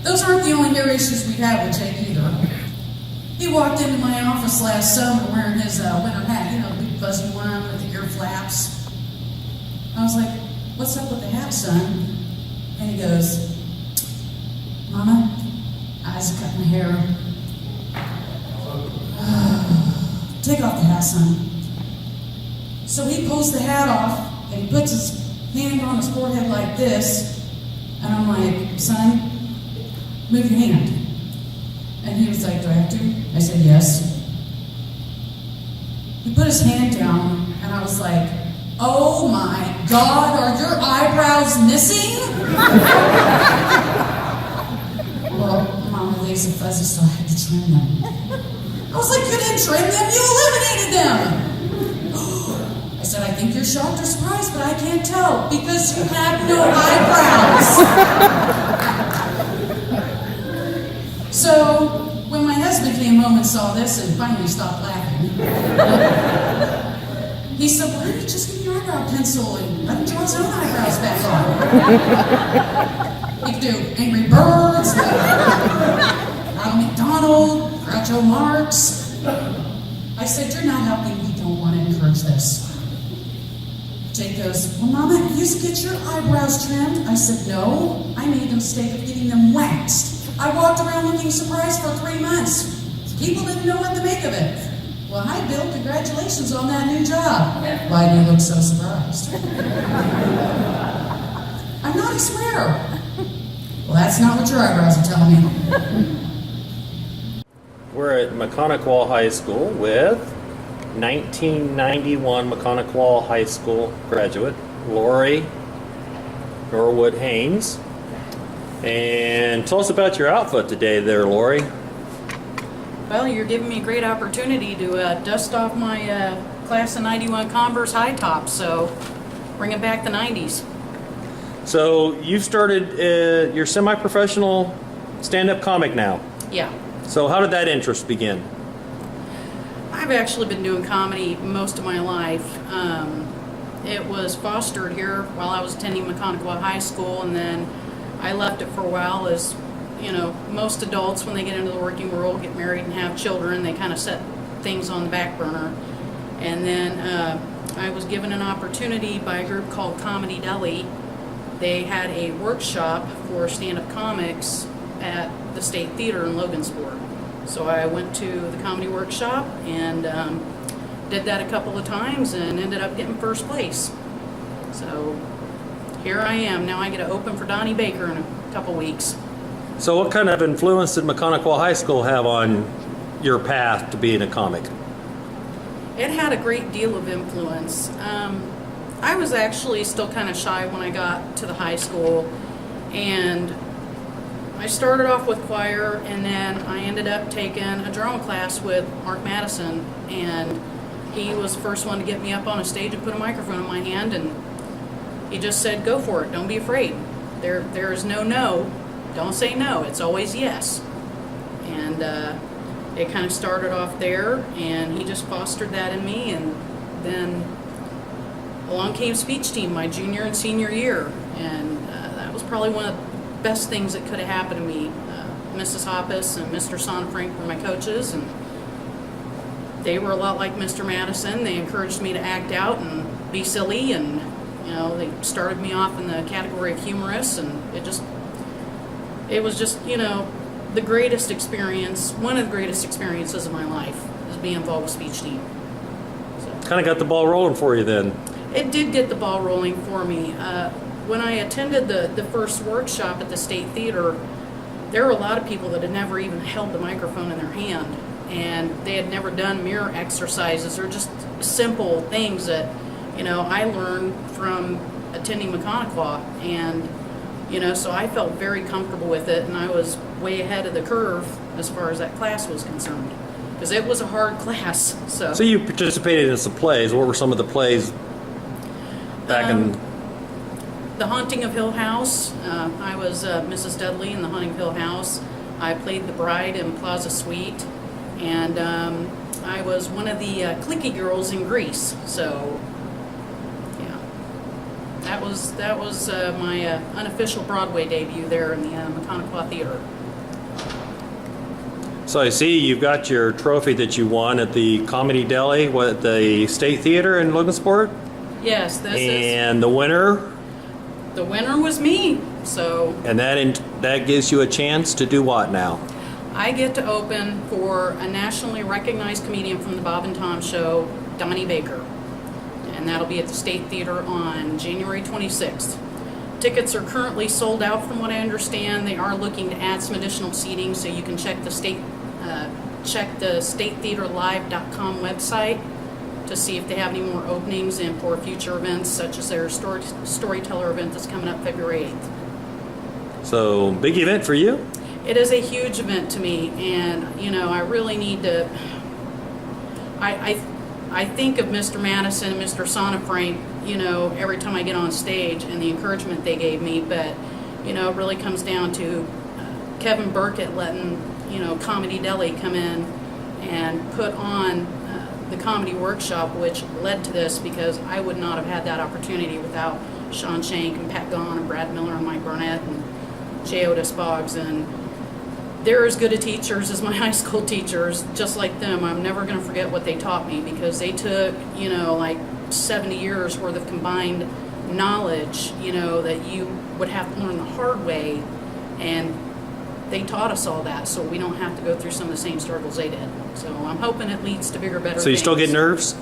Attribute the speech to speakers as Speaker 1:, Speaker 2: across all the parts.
Speaker 1: Those aren't the only hair issues we've had with Jake either. He walked into my office last summer wearing his winter hat, you know, the big fuzzy one with the ear flaps. I was like, "What's up with the hat, son?" And he goes, "Mama, I's cut my hair." "Take off the hat, son." So he pulls the hat off and he puts his hand on his forehead like this. And I'm like, "Son, move your hand." And he was like, "Do I have to?" I said, "Yes." He put his hand down and I was like, "Oh my God, are your eyebrows missing?" Well, Mama leaves are fuzzy, so I had to trim them. I was like, "You didn't trim them, you eliminated them." I said, "I think you're shocked or surprised, but I can't tell because you have no eyebrows." So, when my husband came home and saw this and finally stopped laughing, he said, "Why don't you just get your eyebrow pencil and let him draw his own eyebrows back on?" He could do Angry Birds, Ronald McDonald, Groucho Marx. I said, "You're not helping. We don't want to encourage this." Jake goes, "Well, Mama, you used to get your eyebrows trimmed." I said, "No, I made the mistake of getting them waxed. I walked around looking surprised for 3 months. People didn't know what to make of it." "Well, hi, Bill, congratulations on that new job." "Why do you look so surprised?" "I'm not, I swear." "Well, that's not what your eyebrows are telling me."
Speaker 2: We're at Maconaquah High School with 1991 Maconaquah High School graduate, Lori Norwood Haynes. And tell us about your outfit today there, Lori.
Speaker 3: Well, you're giving me a great opportunity to dust off my class of 91 Converse high tops, so bringing back the 90s.
Speaker 2: So you've started your semi-professional stand-up comic now.
Speaker 3: Yeah.
Speaker 2: So how did that interest begin?
Speaker 3: I've actually been doing comedy most of my life. It was fostered here while I was attending Maconaquah High School, and then I left it for a while. As you know, most adults, when they get into the working world, get married and have children, they kind of set things on the back burner. And then I was given an opportunity by a group called Comedy Deli. They had a workshop for stand-up comics at the State Theater in Logansport. So I went to the comedy workshop and did that a couple of times and ended up getting first place. So here I am. Now I get to open for Donnie Baker in a couple weeks.
Speaker 2: So what kind of influence did Maconaquah High School have on your path to being a comic?
Speaker 3: It had a great deal of influence. I was actually still kind of shy when I got to the high school, and I started off with choir, and then I ended up taking a drama class with Mark Madison, and he was the first one to get me up on a stage and put a microphone in my hand, and he just said, "Go for it, don't be afraid. There is no. Don't say no, it's always yes." And it kind of started off there, and he just fostered that in me, and then along came speech team my junior and senior year, and that was probably one of the best things that could have happened to me. Mrs. Hoppus and Mr. Sonnenfrank were my coaches, and they were a lot like Mr. Madison. They encouraged me to act out and be silly, and you know, they started me off in the category of humorous, and it was just, you know, the greatest experience, one of the greatest experiences of my life, is being involved with speech team. So,
Speaker 2: Kind of got the ball rolling for you then.
Speaker 3: it did get the ball rolling for me. When I attended the first workshop at the State Theater, there were a lot of people that had never even held the microphone in their hand, and they had never done mirror exercises or just simple things that, you know, I learned from attending Maconaquah, and you know, so I felt very comfortable with it, and I was way ahead of the curve as far as that class was concerned, because it was a hard class. So
Speaker 2: you participated in some plays. What were some of the plays back in?
Speaker 3: The Haunting of Hill House. I was Mrs. Dudley in The Haunting of Hill House. I played the bride in Plaza Suite, and I was one of the cliquey girls in Grease. So, yeah, That was my unofficial Broadway debut there in the Maconaquah Theater.
Speaker 2: So I see you've got your trophy that you won at the Comedy Deli, at the State Theater in Logansport?
Speaker 3: Yes, this
Speaker 2: And the winner?
Speaker 3: The winner was me. So.
Speaker 2: And that gives you a chance to do what now?
Speaker 3: I get to open for a nationally recognized comedian from the Bob and Tom Show, Donnie Baker. And that'll be at the State Theater on January 26th. Tickets are currently sold out from what I understand. They are looking to add some additional seating, so you can check the statetheaterlive.com website to see if they have any more openings and for future events, such as their storyteller event that's coming up February 8th.
Speaker 2: So, big event for you?
Speaker 3: It is a huge event to me, and I really need to. I think of Mr. Madison and Mr. Sonafrank, every time I get on stage and the encouragement they gave me, but it really comes down to Kevin Burkett letting Comedy Deli come in and put on the comedy workshop, which led to this, because I would not have had that opportunity without Sean Shank and Pat Gahn and Brad Miller and Mike Barnett and J. Otis Boggs. And they're as good a teachers as my high school teachers, just like them. I'm never going to forget what they taught me, because they took, like 70 years worth of combined knowledge, that you would have to learn the hard way, and they taught us all that, so we don't have to go through some of the same struggles they did. So I'm hoping it leads to bigger, better things.
Speaker 2: So you still get nerves?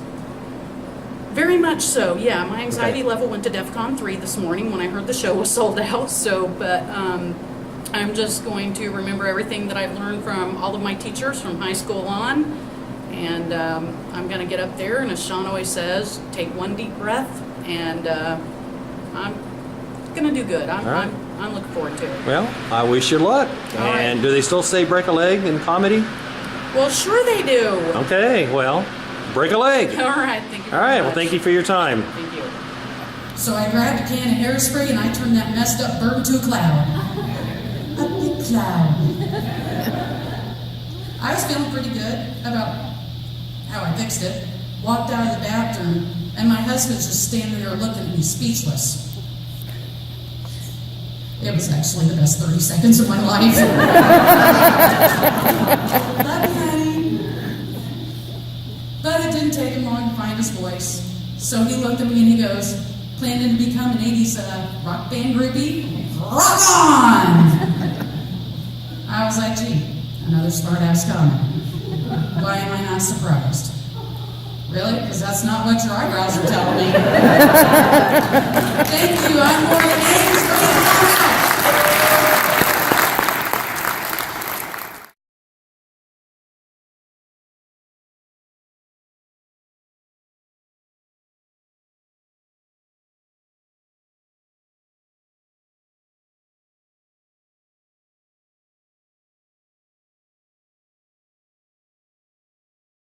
Speaker 3: Very much so, yeah. My anxiety level went to DEFCON 3 this morning when I heard the show was sold out. So, but I'm just going to remember everything that I've learned from all of my teachers from high school on, and I'm going to get up there, and as Sean always says, take one deep breath, and I'm going to do good. I'm looking forward to it.
Speaker 2: Well, I wish you luck.
Speaker 3: All
Speaker 2: And
Speaker 3: right.
Speaker 2: do they still say break a leg in comedy?
Speaker 3: Well, sure they do.
Speaker 2: Okay, well, break a leg.
Speaker 3: All right, thank you.
Speaker 2: All right, well, thank you for your time.
Speaker 3: Thank you.
Speaker 1: So I grabbed a can of hairspray and I turned that messed up bird into a cloud. A big cloud. I was feeling pretty good about how I fixed it. Walked out of the bathroom and my husband's just standing there looking at me speechless. It was actually the best 30 seconds of my life. Love you, honey. But it didn't take him long to find his voice. So he looked at me and he goes, planning to become an 80s rock band groupie? Rock on! I was like, gee, another smart ass comment. Why am I not surprised? Really? Because that's not what your eyebrows are telling me. Thank you. I'm Haynes.